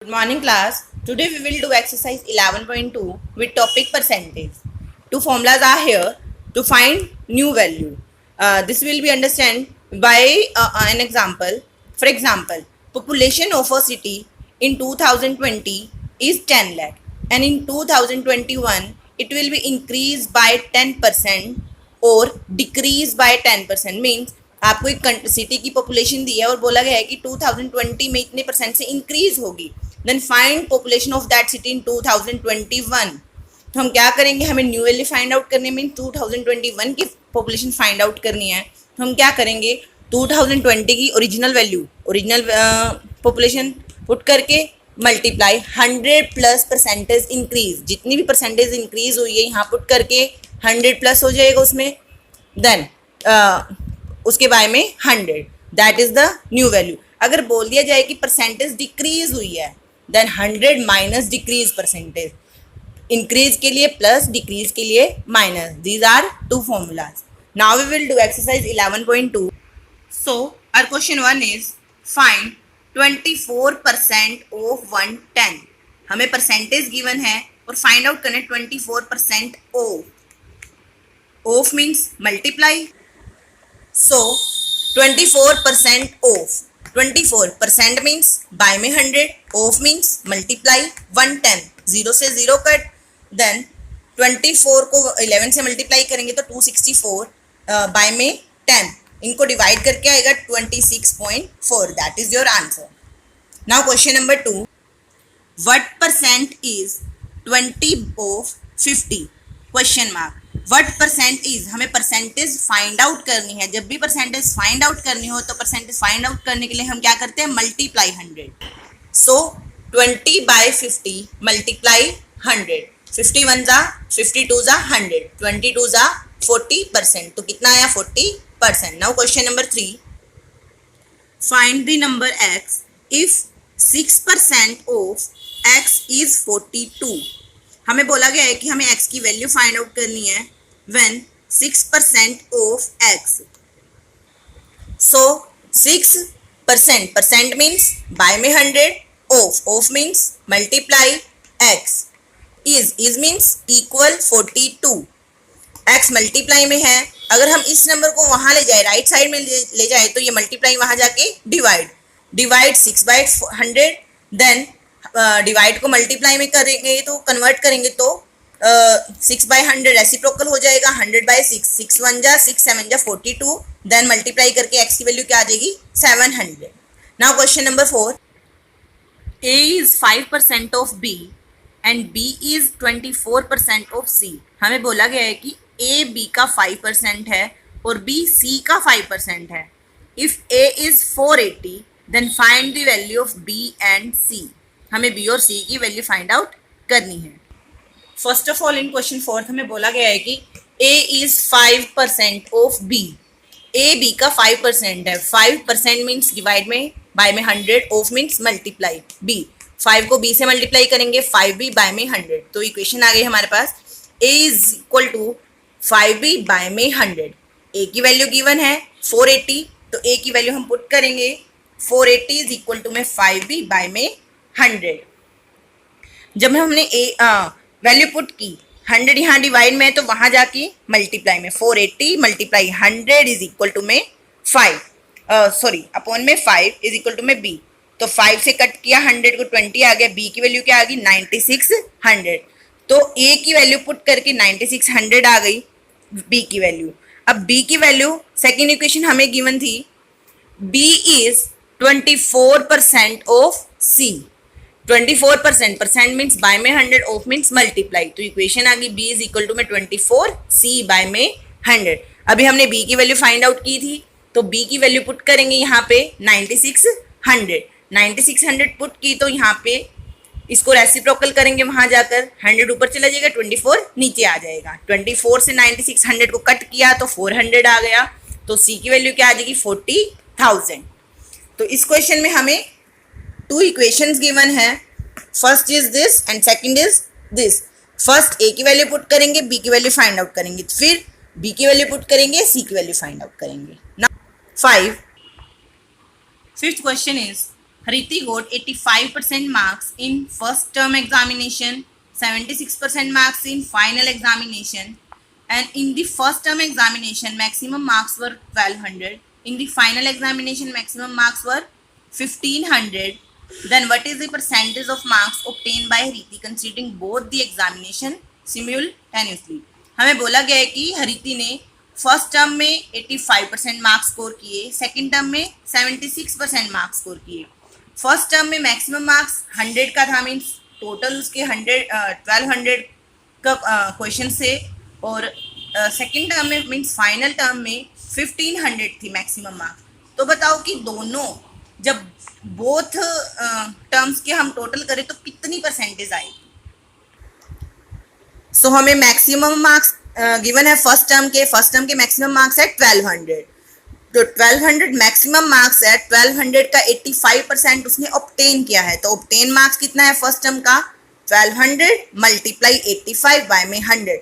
Good morning class. Today we will do exercise 11.2 with topic percentage. Two formulas are here to find new value. This will be understand by an example. For example, population of a city in 2020 is 10 lakh and in 2021 it will be increased by 10% और decrease by 10%. Means आपको एक city की population दी है और बोला गया है कि 2020 में इतने परसेंट से इंक्रीज होगी. Then find population of that city in 2021. तो हम क्या करेंगे, हमें न्यू वैल्यू फाइंड आउट करने में 2021 की पॉपुलेशन फाइंड आउट करनी है. तो हम क्या करेंगे, 2020 की ओरिजिनल पॉपुलेशन पुट करके मल्टीप्लाई 100 प्लस परसेंटेज इंक्रीज, जितनी भी परसेंटेज इंक्रीज हुई है यहाँ पुट करके 100 प्लस हो जाएगा उसमें. देन उसके बाय में 100, that is the new value. अगर बोल दिया जाए कि परसेंटेज डिक्रीज हुई है, then 100 minus decrease percentage. Increase के लिए प्लस, डिक्रीज के लिए minus. These are two formulas. Now we will do exercise 11.2. So our question 1 is find 24% of 110. हमें परसेंटेज गिवन है और फाइंड आउट करने 24% of. Of means multiply. So 24% of 24% means by में 100, of means multiply 110, 0 से 0 cut. Then 24 को 11 से multiply करेंगे तो 264, बाय में 10, इनको डिवाइड करके आएगा 26.4. That is your answer. Now question number 2, what percent is 20 of 50? Question mark. What percent is, हमें परसेंटेज फाइंड आउट करनी है. जब भी परसेंटेज फाइंड आउट करनी हो तो परसेंटेज फाइंड आउट करने के लिए हम क्या करते हैं, मल्टीप्लाई 100. सो 20 बाय 50 मल्टीप्लाई 100. 51 जा 52 जा 100, 22 जा 40%. तो कितना आया, 40%. Now question number 3, find the number x if 6% of x is 42. हमें बोला गया है कि हमें x की वैल्यू फाइंड आउट करनी है when 6% of x. So 6%, percent means by में 100, of means multiply x, is means equal 42. x multiply में है. अगर हम इस नंबर को वहां ले जाए, राइट साइड में ले जाए, तो ये मल्टीप्लाई वहां जाके डिवाइड 6 बाय 100. देन डिवाइड को मल्टीप्लाई में करेंगे तो कन्वर्ट करेंगे तो 6 बाय 100 रेसिप्रोकल हो जाएगा. 100 बाय 6, 6 1 जा 6 7 जा 42. देन मल्टीप्लाई करके x की वैल्यू क्या आ जाएगी, 700. Now question number 4, a is 5% of b and b is 24% of c. हमें बोला गया है कि a b का 5% है और b c का 5% है. If a is 480 then find the value of b and c. हमें b और c की वैल्यू फाइंड आउट करनी है. First of all in question 4 हमें बोला गया है कि a is 5% of b. a b का 5% है. 5% मीन्स डिवाइड में बाय में 100, ऑफ मीन्स मल्टीप्लाई b. 5 को b से मल्टीप्लाई करेंगे 5b बाय में 100. तो इक्वेशन आ गई हमारे पास, a is equal to 5b by में 100. a की वैल्यू गिवन है 480, तो a की वैल्यू हम पुट करेंगे 480 इज इक्वल टू में 5b बाय में 100. जब हमने वैल्यू पुट की 100 यहाँ डिवाइड में है तो वहां जाके मल्टीप्लाई में 480 मल्टीप्लाई 100 इज इक्वल टू में 5, अपॉन में 5 इज इक्वल टू में b. तो 5 से कट किया 100 को 20 आ गया. b की वैल्यू क्या आ गई, 9600. तो a की वैल्यू पुट करके 9600 आ गई b की वैल्यू. अब b की वैल्यू सेकेंड इक्वेशन हमें गिवन थी, b is 24% of c. 24%, percent means by में 100, ऑफ मीन्स मल्टीप्लाई. तो इक्वेशन आ गई b इज इक्वल टू में 24 c बाय में 100. अभी हमने b की वैल्यू फाइंड आउट की थी तो b की वैल्यू पुट करेंगे यहाँ पे 9600 पुट की. तो यहाँ पे इसको रेसिप्रोकल करेंगे, वहां जाकर 100 ऊपर चला जाएगा, 24 नीचे आ जाएगा. 24 से 9600 को कट किया तो 400 आ गया. तो c की वैल्यू क्या आ जाएगी, 40,000. तो इस क्वेश्चन में हमें 2 इक्वेशंस गिवन है. First is this and second is this. First a की वैल्यू पुट करेंगे, b की वैल्यू फाइंड आउट करेंगे, फिर b की वैल्यू पुट करेंगे, c की वैल्यू फाइंड आउट करेंगे. Now 5th question is Hariti got 85% marks in first term examination, 76% marks in final examination, and in the first term examination maximum marks were 1200. In the final examination maximum marks were 1500. Then what is the percentage of marks obtained by Hariti considering both the examination simultaneously? हमें बोला गया है कि हरिति ने first term में 85% marks score किए, second term में 76% marks score किए. फर्स्ट टर्म में मैक्सिमम मार्क्स 100 का था, मीन्स टोटल उसके 1200 का क्वेश्चन से, और सेकंड टर्म में मीन्स फाइनल टर्म में 1500 थी मैक्सिमम मार्क्स. तो बताओ कि दोनों जब बोथ टर्म्स के हम टोटल करें तो कितनी परसेंटेज आएगी. सो हमें मैक्सिमम मार्क्स गिवन है फर्स्ट टर्म के मैक्सिमम मार्क्स है 1200. तो 1200 मैक्सिमम मार्क्स है, 1200 का 85% उसने ऑब्टेन किया है. तो ऑब्टेन मार्क्स कितना है फर्स्ट टर्म का 1200 मल्टीप्लाई 85 बाय में 100.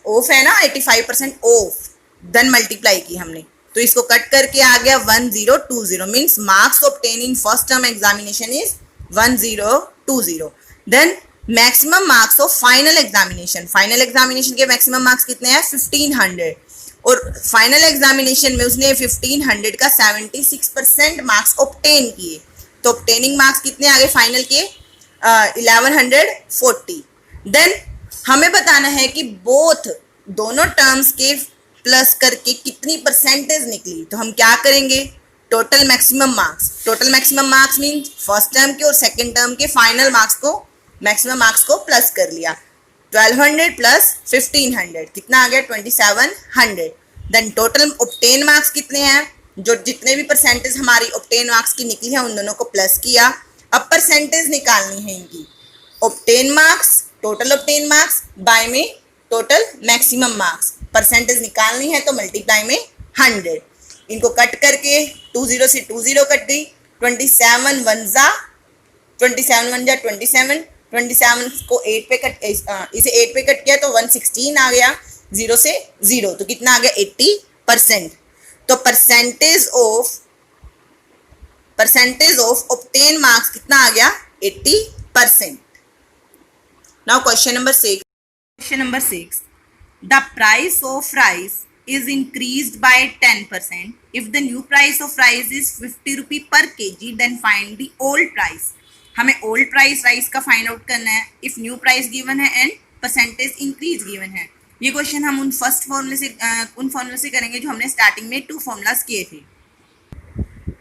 ऑफ है ना 85% ऑफ, देन मल्टीप्लाई की हमने, तो इसको कट करके आ गया 1020. Means marks obtain in first term examination is 1020. Then maximum marks of final examination के मैक्सिमम मार्क्स कितने हैं 1500, और फाइनल एग्जामिनेशन में उसने 1500 का 76% मार्क्स ऑब्टेन किए. तो ऑब्टेनिंग मार्क्स कितने आ गए फाइनल के 1140. देन हमें बताना है कि बोथ दोनों टर्म्स के प्लस करके कितनी परसेंटेज निकली. तो हम क्या करेंगे, total maximum marks mean first term के और सेकेंड टर्म के फाइनल मार्क्स को, मैक्सिमम मार्क्स को प्लस कर लिया. 1200 प्लस 1500 कितना आ गया 2700. देन टोटल ऑब्टेन मार्क्स कितने हैं, जो जितने भी परसेंटेज हमारी ऑब्टेन मार्क्स की निकली है उन दोनों को प्लस किया. अब परसेंटेज निकालनी है इनकी, obtain marks total obtain marks bye में टोटल मैक्सिमम मार्क्स, परसेंटेज निकालनी है तो मल्टीप्लाई में 100. इनको कट करके 20 से 20 कट गई, 27 1 जा 27 को 8 पे कट, इसे 8 पे कट किया तो 116 आ गया, 0 से 0 तो कितना आ गया 80%. तो परसेंटेज ऑफ ऑब्टेन मार्क्स कितना आ गया 80%. Now question number 6. The price of rice is increased by 10%. If the new price of rice is 50 rupee per kg, then find the old price. हमें old price राइस का find out करना है. If new price given है and percentage increase given है. ये question हम उन फॉर्मूले से करेंगे जो हमने स्टार्टिंग में 2 फॉर्मूलाज किए थे.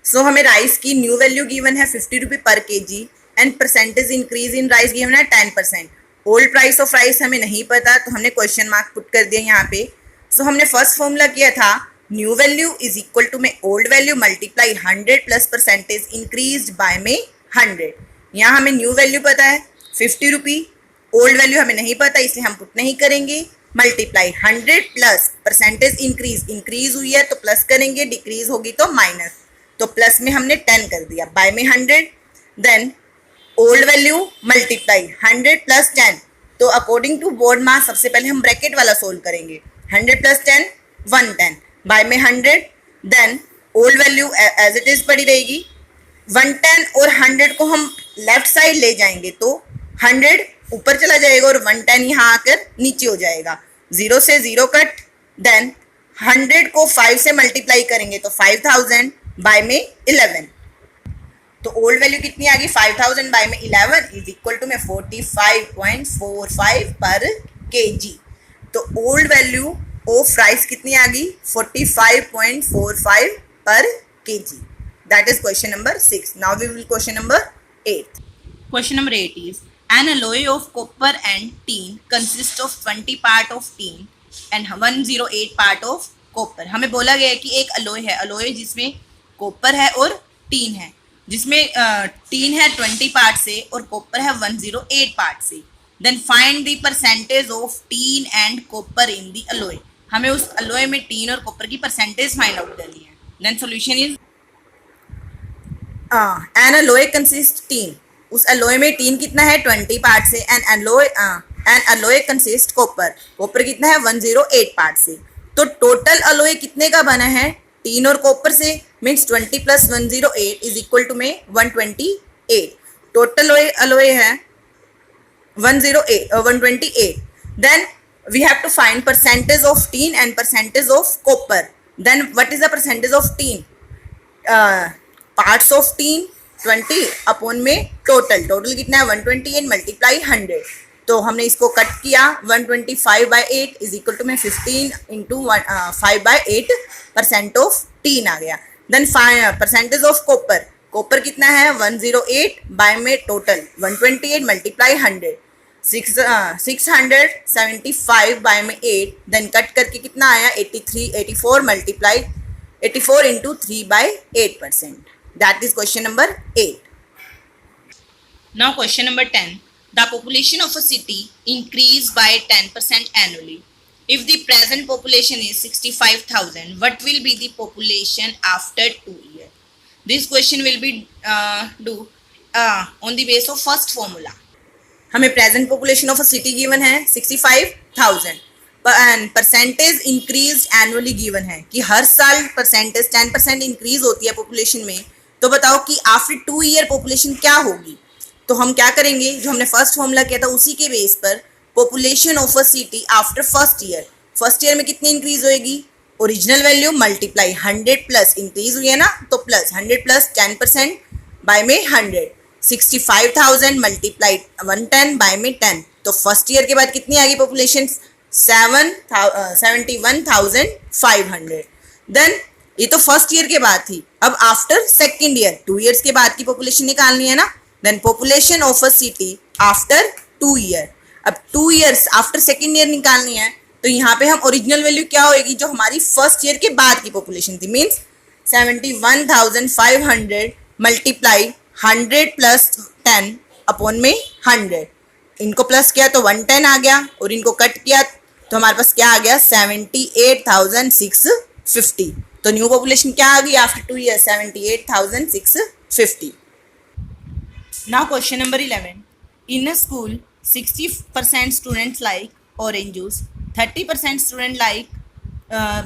सो हमें राइस की न्यू वैल्यू गिवन है 50 रुपी पर kg and percentage increase in rice given है 10%. ओल्ड प्राइस ऑफ राइस हमें नहीं पता तो हमने क्वेश्चन मार्क पुट कर दिया यहाँ पे. सो हमने फर्स्ट फॉर्मूला किया था new value is equal to में old value multiply 100 plus percentage increase by में 100. यहाँ हमें न्यू वैल्यू पता है 50 रुपी, ओल्ड वैल्यू हमें नहीं पता इसलिए हम पुट नहीं करेंगे. मल्टीप्लाई 100 प्लस परसेंटेज इंक्रीज हुई है तो प्लस करेंगे, डिक्रीज होगी तो माइनस, तो प्लस में हमने 10 कर दिया बाय में 100. Then old value multiply 100 plus 10. तो अकॉर्डिंग टू बोर्ड मास सबसे पहले हम ब्रैकेट वाला सोल्व करेंगे. 100 प्लस 10 110 बाय में 100. Then old value as it is पड़ी रहेगी. 110 और 100 को हम लेफ्ट साइड ले जाएंगे तो 100 ऊपर चला जाएगा और 110 यहाँ आकर नीचे हो जाएगा. 0 से 0 कट. देन 100 को 5 से मल्टीप्लाई करेंगे तो 5000 बाय में 11. तो ओल्ड वैल्यू कितनी आ गई 5000 बाय में 11 इज इक्वल टू में 45.45 पर kg. तो ओल्ड वैल्यू ऑफ राइस कितनी आ गई 45.45 पर kg. That is question number 6. Now we will question number 8. Question number 8 is an alloy of copper and tin consists of 20 part of tin and 108 part of copper. हमें बोला गया है कि एक alloy है, alloy जिसमें copper है और tin है, जिसमें tin है 20 पार्ट से और copper है 108 पार्ट से. Then find the percentage of tin and copper in the alloy. हमें उस alloy में tin और copper की percentage find out करनी है. Then solution is an alloy consists tin. उस alloy में tin कितना है 20 पार्ट से and alloy consists copper. copper कितना है 108 पार्ट से. तो टोटल alloy कितने का बना है टीन और कॉपर से, means 20 plus 108 is equal to में 128. टोटल अलॉय है 128. Then we have to find percentage of tin and percentage of copper. Then what is the percentage of tin? Parts of tin 20 upon में total कितना है 128 multiply 100. तो हमने इसको cut किया 125/8 is equal to में 15 into 5/8% of tin आ गया. Then percentage of copper कितना है 108 बाय में टोटल 128 मल्टीप्लाई 100 675 बाय में 8. देन कट करके कितना आया 84 multiply 84 into 3/8%. That is question number 8. Now question number 10. The population of a city increased by 10% annually. If the present population is 65,000, what will be the population after 2 years? This question will be on the base of first formula. हमें present population of a city given है 65,000 and percentage increase annually given है कि हर साल percentage 10% increase होती है population में. तो बताओ कि आफ्टर 2 ईयर पॉपुलेशन क्या होगी. तो हम क्या करेंगे, जो हमने फर्स्ट फॉर्मूला किया था उसी के बेस पर population of a city after first year में कितनी इंक्रीज होएगी, original value multiply 100 plus increase हुई है ना, तो प्लस 100 प्लस 10% बाय में 100 65,000 मल्टीप्लाई 110 बाय में 10. तो फर्स्ट ईयर के बाद कितनी आ गई पॉपुलेशन 71,500. देन ये तो फर्स्ट ईयर के बाद थी. अब आफ्टर सेकेंड ईयर 2 ईयर्स के बाद की पॉपुलेशन निकालनी है ना. Then population of a city after 2 year. अब 2 ईयर्स आफ्टर सेकेंड ईयर निकालनी है तो यहाँ पे हम ओरिजिनल वैल्यू क्या होगी जो हमारी फर्स्ट ईयर के बाद की पॉपुलेशन थी, मीन्स 71,500 मल्टीप्लाई 100 प्लस 10 अपॉन में 100. इनको प्लस किया तो 110 आ गया और इनको कट किया तो हमारे पास क्या आ गया 78,650. तो न्यू पॉपुलेशन क्या आ गई after 2 year 78,650. Now question number 11. In a school 60% students like orange juice, 30% student like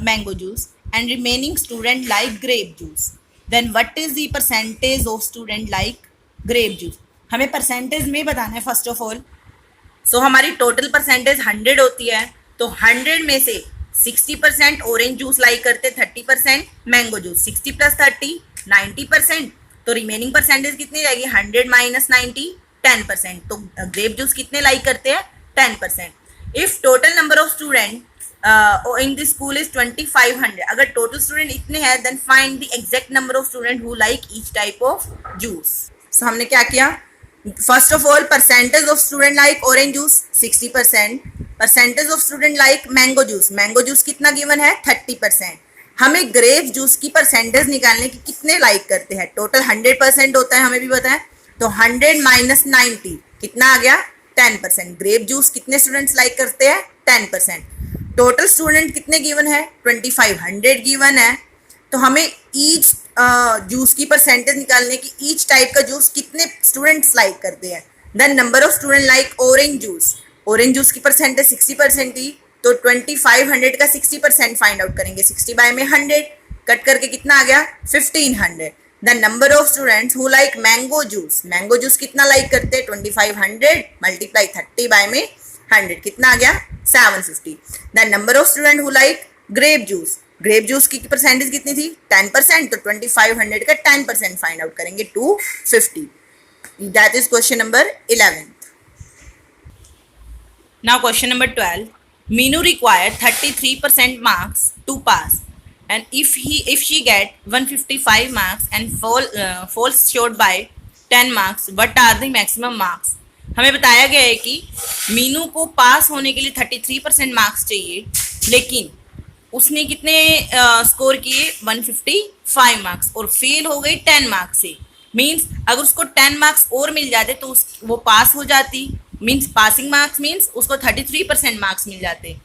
mango juice and remaining student like grape juice. Then what is the percentage of student like grape juice? हमें percentage में बताना है first of all. सो हमारी total percentage 100 होती है तो 100 में से 60% ऑरेंज जूस लाइक करते, 30% मैंगो जूस. 60 प्लस 30 90%. तो रिमेनिंग परसेंटेज कितनी रहेगी 100 माइनस 90 10%. तो ग्रेप जूस कितने लाइक करते हैं 10%. If total number of student in the school is 2500. अगर टोटल स्टूडेंट इतने हैं then find the exact number of student who like each type of juice. So हमने क्या किया, first of all percentage of student like orange juice 60%, percentage of student like mango juice कितना given है 30%. हमें grep juice की percentage निकालने की कितने लाइक करते हैं, टोटल 100% होता है हमें भी पता है. तो 100 माइनस 90 कितना आ गया 10%. ग्रेप जूस कितने स्टूडेंट्स लाइक करते हैं 10%. टोटल स्टूडेंट कितने गिवन है 2500 गिवन है. तो हमें ईच जूस की परसेंटेज निकालने की ईच टाइप का जूस कितने स्टूडेंट्स लाइक करते हैं. Then number of student like orange juice की परसेंटेज 60% थी तो 2500 का 60% फाइंड आउट करेंगे. 60 बाय में 100 कट करके कितना आ गया 1500. Then number of students who like mango juice कितना लाइक करते हैं 2500 मल्टीप्लाई 30 बाय में 100 कितना आ गया 750. Then number of student who like grape juice की परसेंटेज कितनी थी 10%. तो 2500 का 10% फाइंड आउट करेंगे 250. That is question number 11. Now question number 12. Minu required 33% marks to pass, and if she get 155 marks and falls short by 10 marks, what are the maximum marks? हमें बताया गया है कि मीनू को पास होने के लिए 33% मार्क्स चाहिए, लेकिन उसने कितने स्कोर किए 155 मार्क्स और फेल हो गई 10 मार्क्स से. मीन्स अगर उसको 10 मार्क्स और मिल जाते तो वो पास हो जाती. मीन्स पासिंग मार्क्स मीन्स उसको 33% मार्क्स मिल जाते.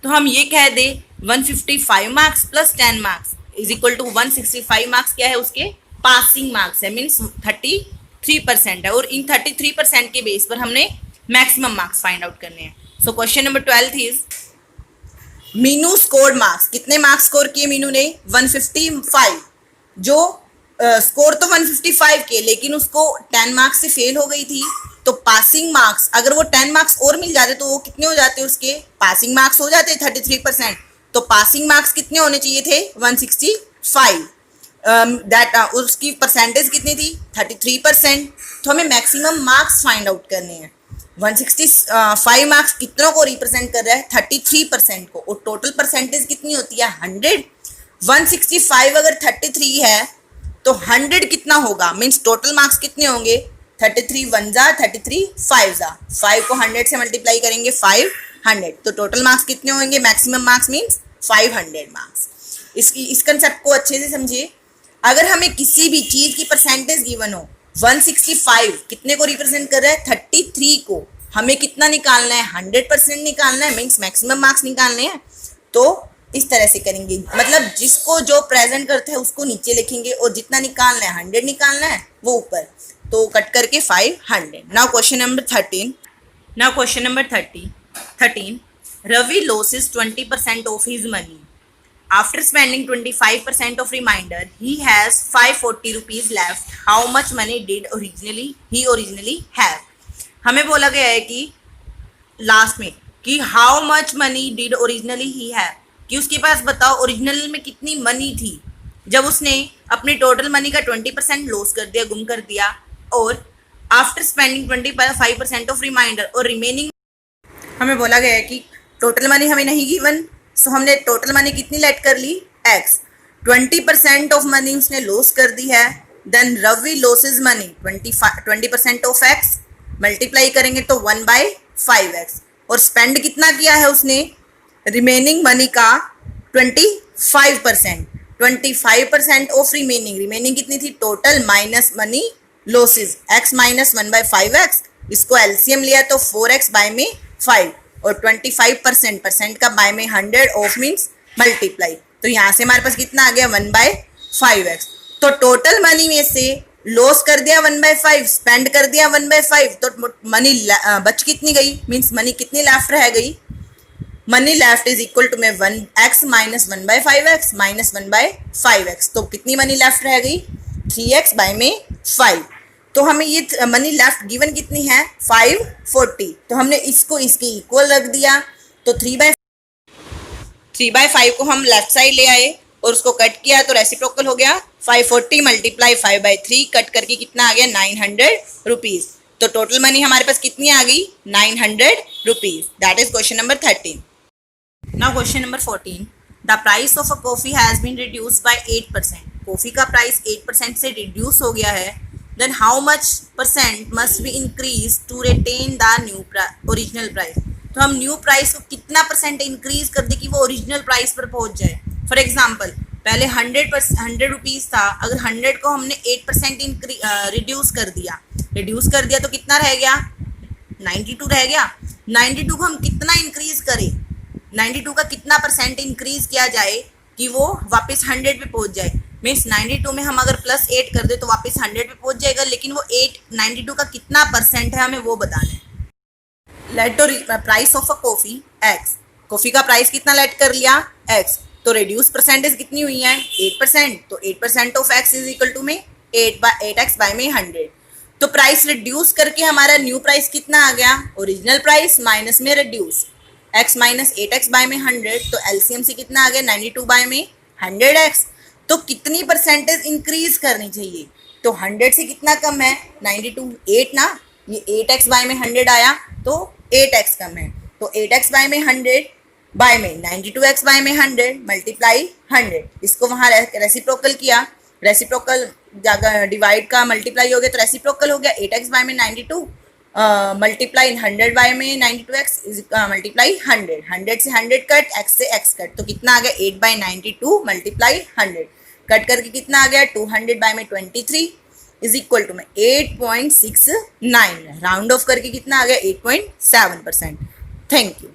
तो हम ये कह दे 155 marks plus 10 marks is equal to 165 marks क्या है उसके पासिंग मार्क्स है, मीन्स 33% है. और इन 33% के बेस पर हमने मैक्सिमम मार्क्स फाइंड आउट करने हैं. So question number 12 is Meenu scored marks, कितने मार्क्स स्कोर किए मीनू ने? 155। जो स्कोर तो 155 के, लेकिन उसको 10 मार्क्स से फेल हो गई थी, तो पासिंग मार्क्स अगर वो 10 मार्क्स और मिल जाते तो वो कितने हो जाते उसके? पासिंग मार्क्स हो जाते 33%। तो पासिंग मार्क्स कितने होने चाहिए थे? 165। दैट उसकी परसेंटेज कितनी थी? 33%। तो हमें मैक्सिमम मार्क्स फाइंड आउट करने हैं। 165 मार्क्स कितनों को रिप्रेजेंट कर रहा है? 33% को। और टोटल परसेंटेज कितनी होती है? 100। 165 अगर 33 है तो 100 कितना होगा? मीन्स टोटल मार्क्स कितने होंगे? 33 1 जा 33 5 जा, 5 को 100 से मल्टीप्लाई करेंगे 500, तो टोटल मार्क्स कितने होंगे? Maximum marks means 500 marks. इस कंसेप्ट को अच्छे से समझिए। अगर हमें किसी भी चीज की परसेंटेज गिवन हो, 165 कितने को रिप्रेजेंट कर रहा है? 33 को। हमें कितना निकालना है? 100% निकालना है, मीन्स मैक्सिमम मार्क्स निकालने हैं। तो इस तरह से करेंगे, मतलब जिसको जो प्रेजेंट करते हैं उसको नीचे लिखेंगे और जितना निकालना है 100 निकालना है वो ऊपर, तो कट करके 500। Now question number 13। Ravi loses 20% of his money. After spending 25% of remainder, he has 540 rupees left. How much money did he originally have? हमें बोला गया है कि लास्ट में कि how much money did originally he have, कि उसके पास बताओ ओरिजिनल में कितनी मनी थी जब उसने अपनी टोटल मनी का 20% लॉस कर दिया, गुम कर दिया, और आफ्टर स्पेंडिंग 25% ऑफ रिमाइंडर, और रिमेनिंग हमें बोला गया है कि टोटल मनी हमें नहीं गिवन, सो हमने टोटल मनी कितनी लेट कर ली? एक्स। 20% ऑफ मनी उसने लॉस कर दी है, then Ravi loses money 20% of x, multiply करेंगे तो 1/5x, और स्पेंड कितना किया है उसने? रिमेनिंग मनी का 25%। 25% ऑफ रिमेनिंग कितनी थी? Total minus money losses, x minus 1/5x, इसको एलसीएम लिया तो 4x बाय में 5, और 25% का बाय में 100 ऑफ मीन्स मल्टीप्लाई, तो यहाँ से हमारे पास कितना आ गया? 1/5x। तो टोटल मनी में से लॉस कर दिया 1/5, स्पेंड कर दिया 1/5, तो मनी बच कितनी गई? मीन्स मनी कितनी लेफ्ट रह गई? Money left is equal to में 1x minus 1/5x minus 1/5x, तो कितनी मनी लेफ्ट रह गई? 3x बाय में 5। तो हमें ये मनी लेफ्ट गिवन कितनी है? 540, तो हमने इसको इसके इक्वल रख दिया, तो 3/5 को हम लेफ्ट साइड ले आए और उसको कट किया तो रेसिप्रोकल हो गया 540 मल्टीप्लाई 5/3, कट करके कितना आ गया? 900 रुपीज। तो टोटल मनी हमारे पास कितनी आ गई? 900 rupees. That is question number 13। Now question number 14। The price of a coffee has been reduced by 8%। Coffee का प्राइस 8% से रिड्यूस हो गया है, then how much percent must be increase to retain the new original price. तो हम new price को कितना percent increase कर दे कि वो ओरिजिनल प्राइस पर पहुंच जाए। फॉर एग्जाम्पल, पहले 100 रुपीज़ था, अगर 100 को हमने 8% रिड्यूस कर दिया तो कितना रह गया? 92 रह गया। 92 को हम कितना इंक्रीज करें? 92 का कितना परसेंट इंक्रीज किया जाए कि वो वापस 100 पे पहुंच जाए? मीन्स 92 में हम अगर +8 कर दे तो वापस 100 पे पहुंच जाएगा, लेकिन वो 92 का कितना परसेंट है हमें वो बताना है। Late price of a coffee x, coffee का प्राइस कितना लेट कर लिया? एक्स, तो रिड्यूस परसेंटेज कितनी हुई है? 8%, तो 8% of x is equal to में 8x बाय में 100। तो प्राइस रिड्यूस करके हमारा न्यू प्राइस कितना आ गया? ओरिजिनल प्राइस माइनस में reduce, x minus 8x by में 100, तो एलसीएम से कितना आ गया? 92 बाय में 100x। तो कितनी परसेंटेज इंक्रीज करनी चाहिए? तो 100 से कितना कम है? 92, 8 ना, ये 8x बाय में 100 आया तो 8x कम है, तो 8x बाय में 100 बाय में 92x बाय में 100 मल्टीप्लाई 100, इसको वहाँ रेसिप्रोकल किया, रेसिप्रोकल डिवाइड का मल्टीप्लाई हो गया तो रेसिप्रोकल हो गया 8x बाय में 92 मल्टीप्लाई 100 बाय में 92x मल्टीप्लाई 100 से 100 कट, x से x कट, तो कितना आ गया? 8/92 मल्टीप्लाई 100, कट करके कितना आ गया? 200 बाय में 23 इज इक्वल टू में 8.69, राउंड ऑफ करके कितना आ गया? 8.7%। Thank you.